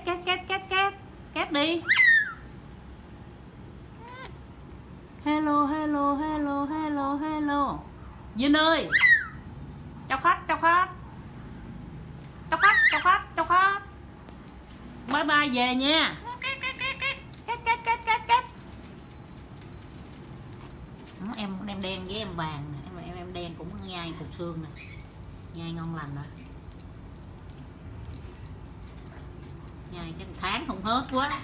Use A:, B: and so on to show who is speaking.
A: két đi. Hello hello hello hello hello Duyên ơi, chào khách chào khách chào khách chào khách chào khách, bye bye về nha. Két. Em đen với em vàng, em đen cũng nhai cục xương nè, nhai ngon lành nè, nhai cái tháng không hết quá.